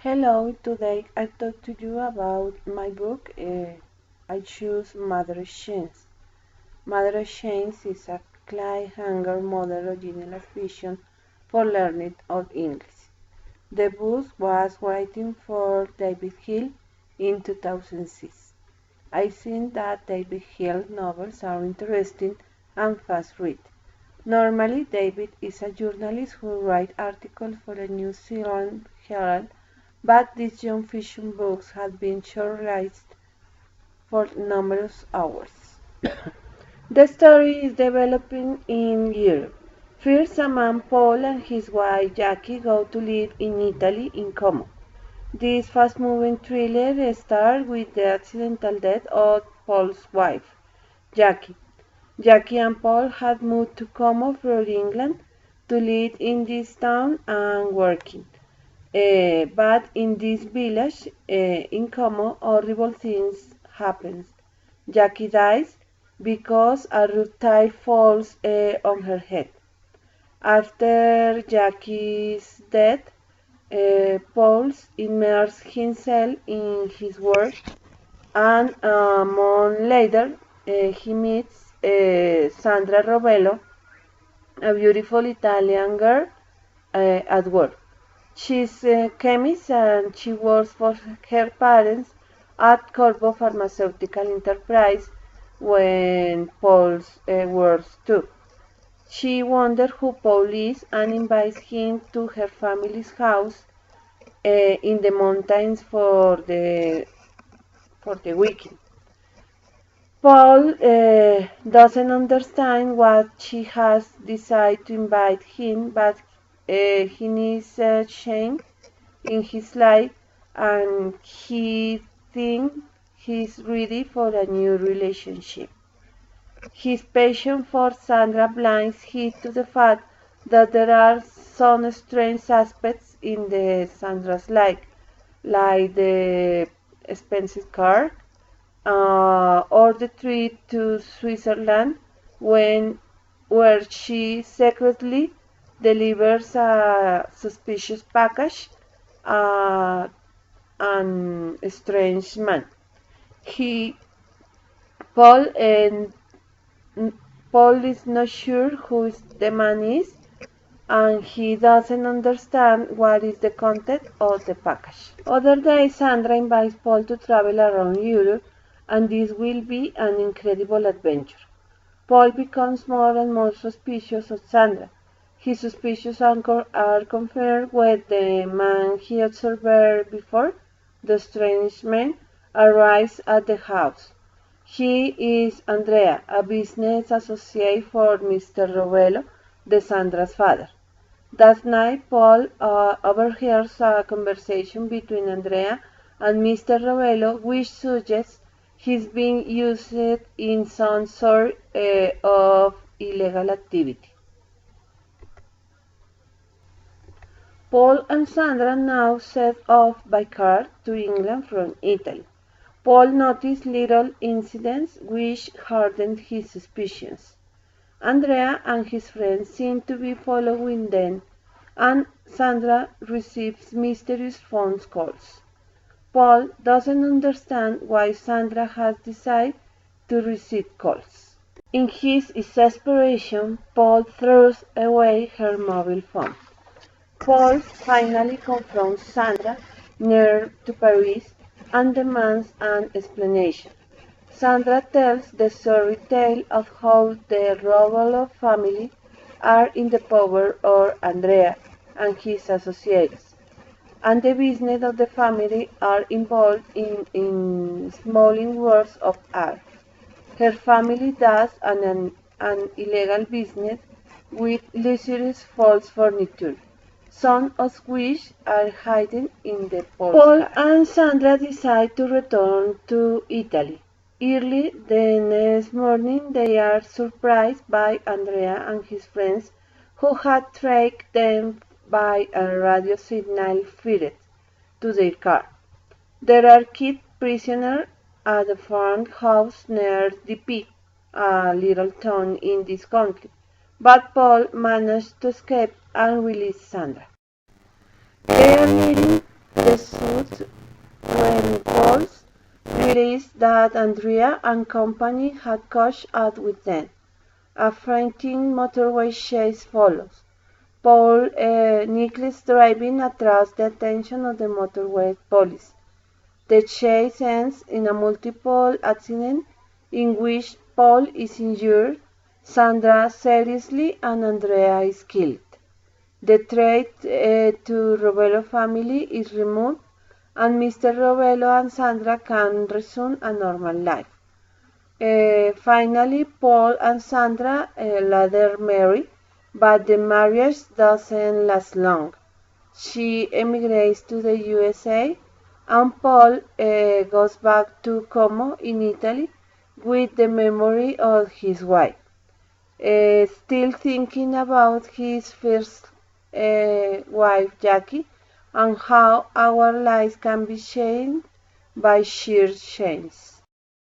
Hello, today I talk to you about my book. I choose Mother Chains. Mother Chains is a cliffhanger model original fiction for learning of English. The book was written for David Hill in 2006. I think that David Hill novels are interesting and fast read. Normally, David is a journalist who writes articles for the New Zealand Herald, but these young fiction books have been shortlisted for numerous awards. The story is developing in Europe. First, a man Paul and his wife Jackie go to live in Italy in Como. This fast-moving thriller starts with the accidental death of Paul's wife, Jackie. Jackie and Paul had moved to Como from England to live in this town and working. But in this village, in Como, horrible things happen. Jackie dies because a roof tile falls on her head. After Jackie's death, Paul immerses himself in his work, and a month later, he meets Sandra Rovello, a beautiful Italian girl at work. She's a chemist and she works for her parents at Corvo Pharmaceutical Enterprise when Paul works too. She wonders who Paul is and invites him to her family's house in the mountains for the weekend. Paul doesn't understand what she has decided to invite him, but he needs a change in his life and he thinks he's ready for a new relationship. His passion for Sandra blinds him to the fact that there are some strange aspects in the Sandra's life, like the expensive car, or the trip to Switzerland when where she secretly delivers a suspicious package uh, an strange man. He Paul and Paul is not sure who the man is, and he doesn't understand what is the content of the package. Other days, Sandra invites Paul to travel around Europe, and this will be an incredible adventure. Paul becomes more and more suspicious of Sandra. His suspicions are confirmed when the man he observed before, the strange man, arrives at the house. He is Andrea, a business associate for Mr. Rovello, the Sandra's father. That night, Paul overhears a conversation between Andrea and Mr. Rovello, which suggests he's being used in some sort of illegal activity. Paul and Sandra now set off by car to England from Italy. Paul noticed little incidents which hardened his suspicions. Andrea and his friends seem to be following them, and Sandra receives mysterious phone calls. Paul doesn't understand why Sandra has decided to receive calls. In his exasperation, Paul throws away her mobile phone. Paul finally confronts Sandra near to Paris and demands an explanation. Sandra tells the sorry tale of how the Rovello family are in the power of Andrea and his associates, and the business of the family are involved in smuggling works of art. Her family does an illegal business with luxurious false furniture, some of which are hidden in the Paul and Sandra decide to return to Italy. Early the next morning they are surprised by Andrea and his friends who had tracked them by a radio signal fitted to their car. They are kept prisoner at a farmhouse near Dieppe, a little town in this country, but Paul managed to escape and release Sandra. They are meeting the results when Paul realized that Andrea and company had caught up with them. A frantic motorway chase follows. Paul needlessly driving attracts the attention of the motorway police. The chase ends in a multiple accident in which Paul is injured, Sandra seriously, and Andrea is killed. The threat to Rovello family is removed, and Mr. Rovello and Sandra can resume a normal life. Finally, Paul and Sandra later marry, but the marriage doesn't last long. She emigrates to the USA, and Paul goes back to Como in Italy with the memory of his wife. Still thinking about his first wife, Jackie, and how our lives can be changed by sheer chance.